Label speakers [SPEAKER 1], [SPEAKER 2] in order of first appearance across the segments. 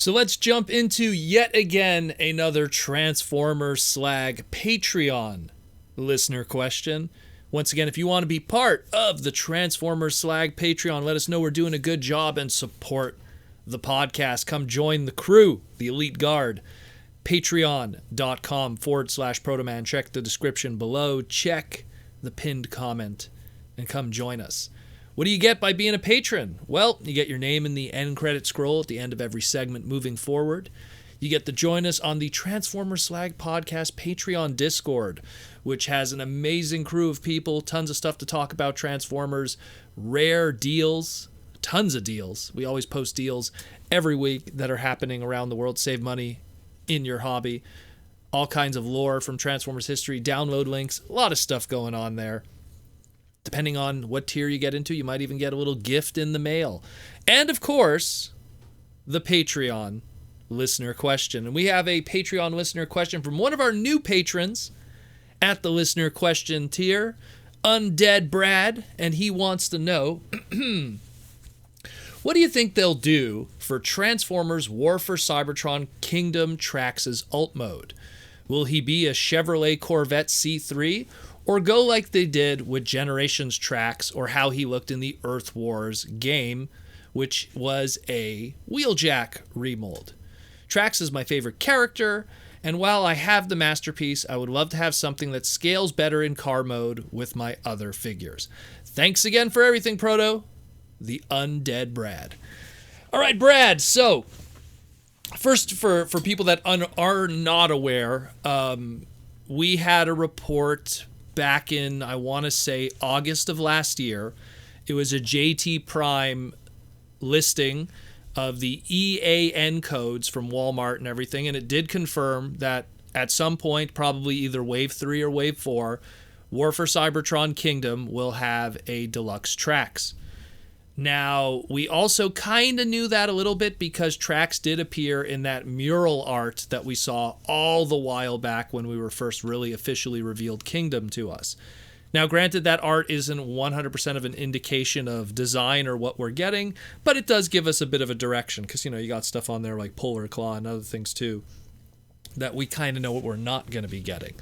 [SPEAKER 1] So let's jump into yet again another Transformers Slag Patreon listener question. Once again, if you want to be part of the Transformers Slag Patreon, let us know we're doing a good job and support the podcast. Come join the crew, the Elite Guard. Patreon.com/Protoman. Check the description below. Check the pinned comment and come join us. What do you get by being a patron? Well, you get your name in the end credit scroll at the end of every segment moving forward. You get to join us on the Transformers Slag Podcast Patreon Discord, which has an amazing crew of people, tons of stuff to talk about Transformers, rare deals, tons of deals. We always post deals every week that are happening around the world. Save money in your hobby. All kinds of lore from Transformers history, download links, a lot of stuff going on there. Depending on what tier you get into, you might even get a little gift in the mail. And of course, the Patreon listener question. And we have a Patreon listener question from one of our new patrons at the listener question tier, Undead Brad, and he wants to know, what do you think they'll do for Transformers War for Cybertron Kingdom Trax' alt mode? Will he be a Chevrolet Corvette C3, or go like they did with Generations Trax, or how he looked in the Earth Wars game, which was a Wheeljack remold? Trax is my favorite character, and while I have the Masterpiece, I would love to have something that scales better in car mode with my other figures. Thanks again for everything, Proto. The Undead Brad. All right, Brad, so first, for people that are not aware, we had a report back in, I want to say, August of last year. It was a JT Prime listing of the EAN codes from Walmart and everything, and it did confirm that at some point, probably either Wave 3 or Wave 4, War for Cybertron Kingdom will have a Deluxe Trax. Now, we also kind of knew that a little bit because Trax did appear in that mural art that we saw all the while back when we were first really officially revealed Kingdom to us. Now, granted, that art isn't 100% of an indication of design or what we're getting, but it does give us a bit of a direction because, you got stuff on there like Polar Claw and other things too that we kind of know what we're not going to be getting.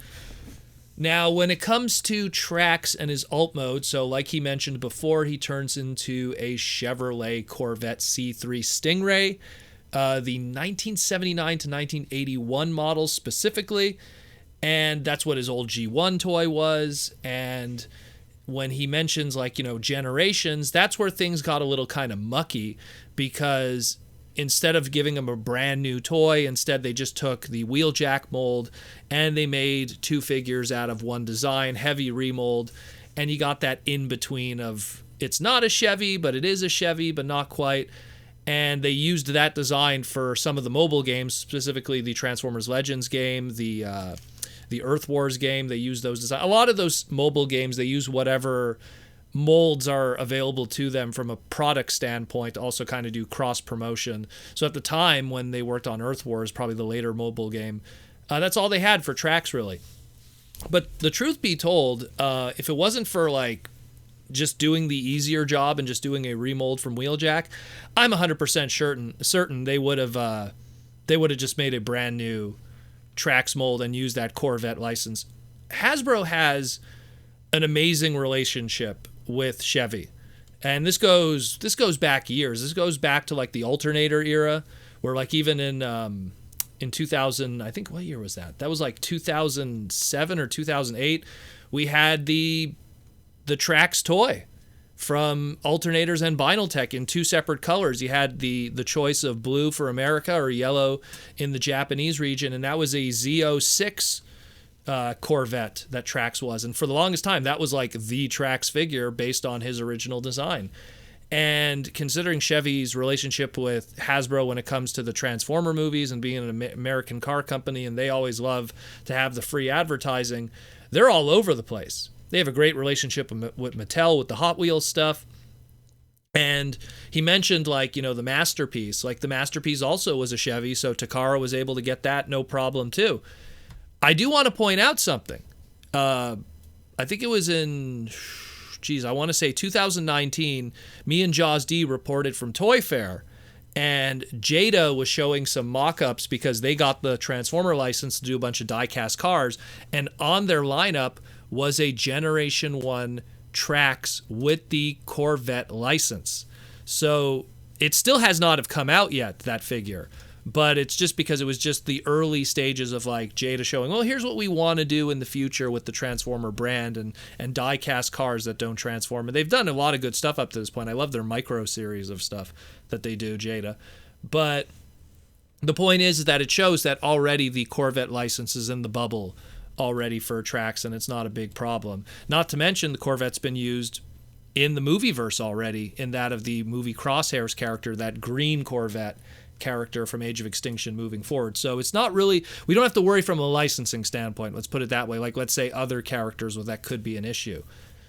[SPEAKER 1] Now, when it comes to Trax and his alt mode, so like he mentioned before, he turns into a Chevrolet Corvette C3 Stingray, the 1979 to 1981 model specifically, and that's what his old G1 toy was. And when he mentions, Generations, that's where things got a little kind of mucky, because instead of giving him a brand new toy, instead they just took the Wheeljack mold and they made two figures out of one design, heavy remold, and you got that in between of it's not a Chevy, but it is a Chevy, but not quite. And they used that design for some of the mobile games, specifically the Transformers Legends game, the Earth Wars game. They used those designs. A lot of those mobile games, they use whatever molds are available to them from a product standpoint to also kind of do cross promotion. So at the time when they worked on Earth Wars, probably the later mobile game, that's all they had for Trax really. But the truth be told, if it wasn't for just doing the easier job and just doing a remold from Wheeljack, I'm 100% certain they would have just made a brand new Trax mold and used that Corvette license. Hasbro has an amazing relationship with Chevy, and this goes back years. This goes back to the alternator era, where even in 2000, I think, what year was that? That was 2007 or 2008. We had the Trax toy from Alternators and Vinyltech in two separate colors. You had the choice of blue for America or yellow in the Japanese region, and that was a Z06 Corvette that Trax was. And for the longest time, that was the Trax figure based on his original design. And considering Chevy's relationship with Hasbro when it comes to the Transformer movies and being an American car company, and they always love to have the free advertising, they're all over the place. They have a great relationship with Mattel, with the Hot Wheels stuff. And he mentioned, the Masterpiece. The Masterpiece also was a Chevy, so Takara was able to get that no problem, too. I do want to point out something. I think it was in, I want to say 2019, me and Jaws D reported from Toy Fair, And Jada was showing some mock-ups because they got the Transformer license to do a bunch of die-cast cars, and on their lineup was a Generation 1 Trax with the Corvette license. So it still has not have come out yet, that figure, but it's just because it was just the early stages of like Jada showing, well, here's what we want to do in the future with the Transformer brand and die-cast cars that don't transform. And they've done a lot of good stuff up to this point. I love their micro series of stuff that they do, Jada. But the point is that it shows that already the Corvette license is in the bubble already for Trax, and it's not a big problem. Not to mention the Corvette's been used in the movieverse already, in that of the movie Crosshairs character, that green Corvette character from Age of Extinction moving forward. So it's not really, we don't have to worry from a licensing standpoint, let's put it that way. Like, let's say other characters where that could be an issue.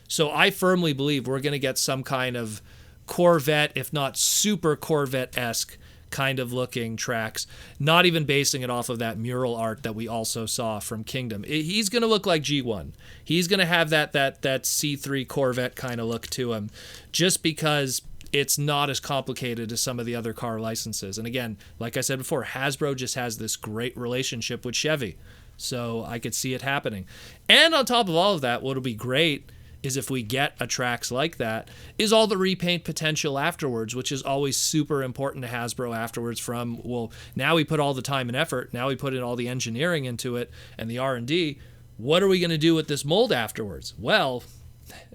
[SPEAKER 1] So I firmly believe we're going to get some kind of Corvette, if not super Corvette-esque kind of looking Trax, not even basing it off of that mural art that we also saw from Kingdom. He's going to look like G1. He's going to have that C3 Corvette kind of look to him, just because it's not as complicated as some of the other car licenses. And again, like I said before, Hasbro just has this great relationship with Chevy, so I could see it happening. And on top of all of that, what'll be great is if we get a Trax like that, is all the repaint potential afterwards, which is always super important to Hasbro afterwards from, well, now we put all the time and effort, now we put in all the engineering into it and the R&D, what are we going to do with this mold afterwards? Well,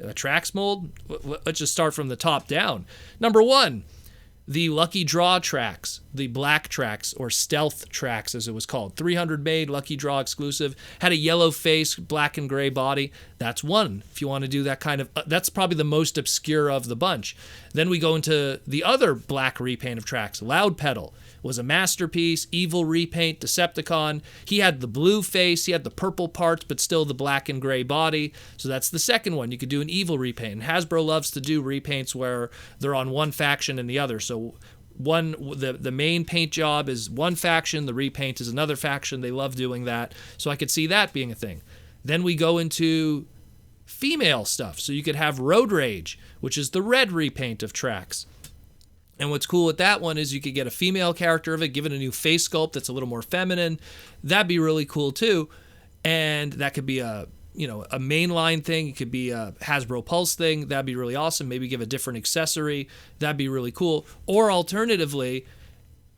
[SPEAKER 1] a Trax mold, let's just start from the top down. Number one, the Lucky Draw Trax, the black Trax, or Stealth Trax as it was called. 300 made, Lucky Draw exclusive, had a yellow face, black and gray body. That's one, if you want to do that kind of, that's probably the most obscure of the bunch. Then we go into the other black repaint of Trax, Loud Pedal. Was a masterpiece, evil repaint, Decepticon. He had the blue face, he had the purple parts, but still the black and gray body. So that's the second one. You could do an evil repaint. And Hasbro loves to do repaints where they're on one faction and the other. So the main paint job is one faction, the repaint is another faction. They love doing that. So I could see that being a thing. Then we go into female stuff. So you could have Road Rage, which is the red repaint of Trax. And what's cool with that one is you could get a female character of it, give it a new face sculpt that's a little more feminine. That'd be really cool too. And that could be a mainline thing. It could be a Hasbro Pulse thing. That'd be really awesome. Maybe give a different accessory. That'd be really cool. Or alternatively,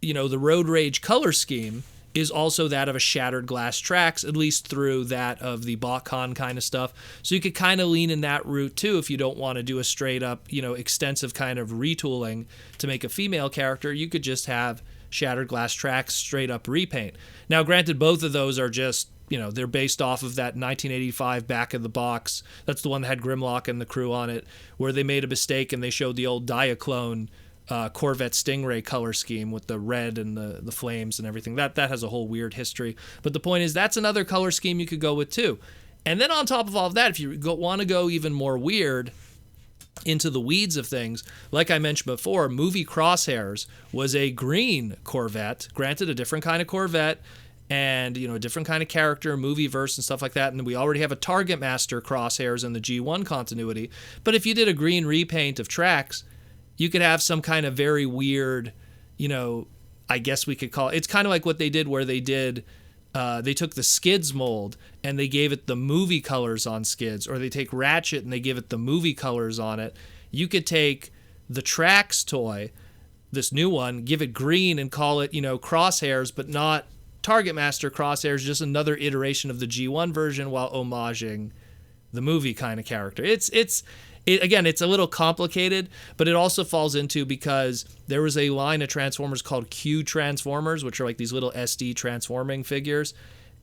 [SPEAKER 1] the Road Rage color scheme is also that of a Shattered Glass Trax, at least through that of the BotCon kind of stuff. So you could kind of lean in that route too if you don't want to do a straight up, extensive kind of retooling to make a female character. You could just have Shattered Glass Trax straight up repaint. Now, granted, both of those are just, they're based off of that 1985 back of the box. That's the one that had Grimlock and the crew on it, where they made a mistake and they showed the old Diaclone Corvette Stingray color scheme with the red and the flames and everything. That has a whole weird history. But the point is, that's another color scheme you could go with too. And then on top of all of that, if you want to go even more weird into the weeds of things, like I mentioned before, movie Crosshairs was a green Corvette, granted a different kind of Corvette, and a different kind of character, movie verse and stuff like that. And we already have a Target Master Crosshairs in the G1 continuity. But if you did a green repaint of Trax, you could have some kind of very weird, I guess we could call it. It's kind of like what they did where they took the Skids mold and they gave it the movie colors on Skids, or they take Ratchet and they give it the movie colors on it. You could take the Trax toy, this new one, give it green and call it, Crosshairs, but not Target Master Crosshairs, just another iteration of the G1 version while homaging the movie kind of character. Again, it's a little complicated, but it also falls into because there was a line of Transformers called Q Transformers, which are like these little SD transforming figures.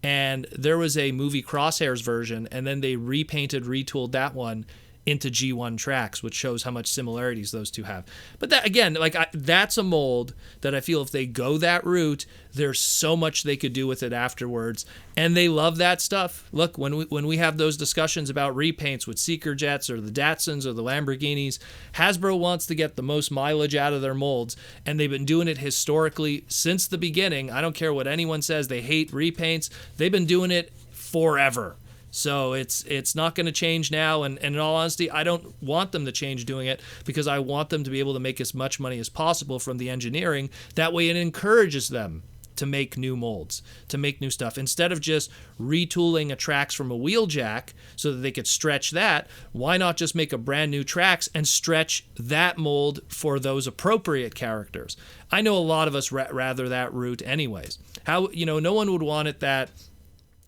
[SPEAKER 1] And there was a movie Crosshairs version, and then they retooled that one into G1 Trax, which shows how much similarities those two have. But that, again, that's a mold that I feel if they go that route, there's so much they could do with it afterwards, and they love that stuff. Look, when we have those discussions about repaints with Seeker Jets or the Datsuns or the Lamborghinis, Hasbro wants to get the most mileage out of their molds, and they've been doing it historically since the beginning. I don't care what anyone says, they hate repaints. They've been doing it forever. So it's not going to change now, and in all honesty, I don't want them to change doing it because I want them to be able to make as much money as possible from the engineering. That way it encourages them to make new molds, to make new stuff. Instead of just retooling a Trax from a Wheeljack so that they could stretch that, why not just make a brand new Trax and stretch that mold for those appropriate characters? I know a lot of us rather that route anyways. How, no one would want it that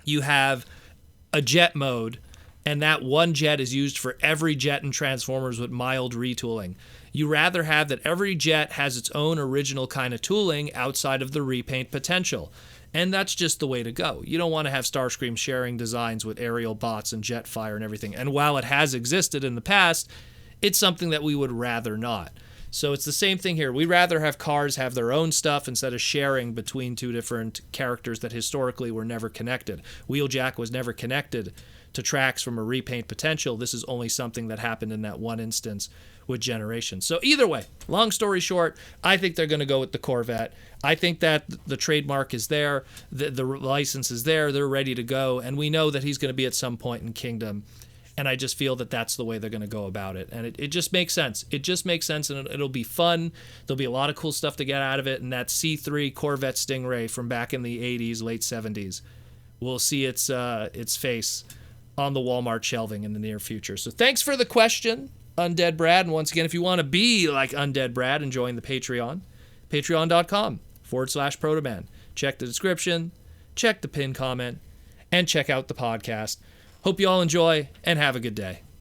[SPEAKER 1] you have a jet mode and that one jet is used for every jet in Transformers with mild retooling. You rather have that every jet has its own original kind of tooling outside of the repaint potential. And that's just the way to go. You don't want to have Starscream sharing designs with aerial bots and Jetfire and everything. And while it has existed in the past, it's something that we would rather not. So it's the same thing here. We'd rather have cars have their own stuff instead of sharing between two different characters that historically were never connected. Wheeljack was never connected to Trax from a repaint potential. This is only something that happened in that one instance with Generations. So either way, long story short, I think they're going to go with the Corvette. I think that the trademark is there, the license is there, they're ready to go, and we know that he's going to be at some point in Kingdom. And I just feel that that's the way they're going to go about it. And it just makes sense. It just makes sense, and it'll be fun. There'll be a lot of cool stuff to get out of it. And that C3 Corvette Stingray from back in the 80s, late 70s, we'll see its face on the Walmart shelving in the near future. So thanks for the question, Undead Brad. And once again, if you want to be like Undead Brad and join the Patreon, patreon.com/Protoman. Check the description, check the pinned comment, and check out the podcast. Hope you all enjoy and have a good day.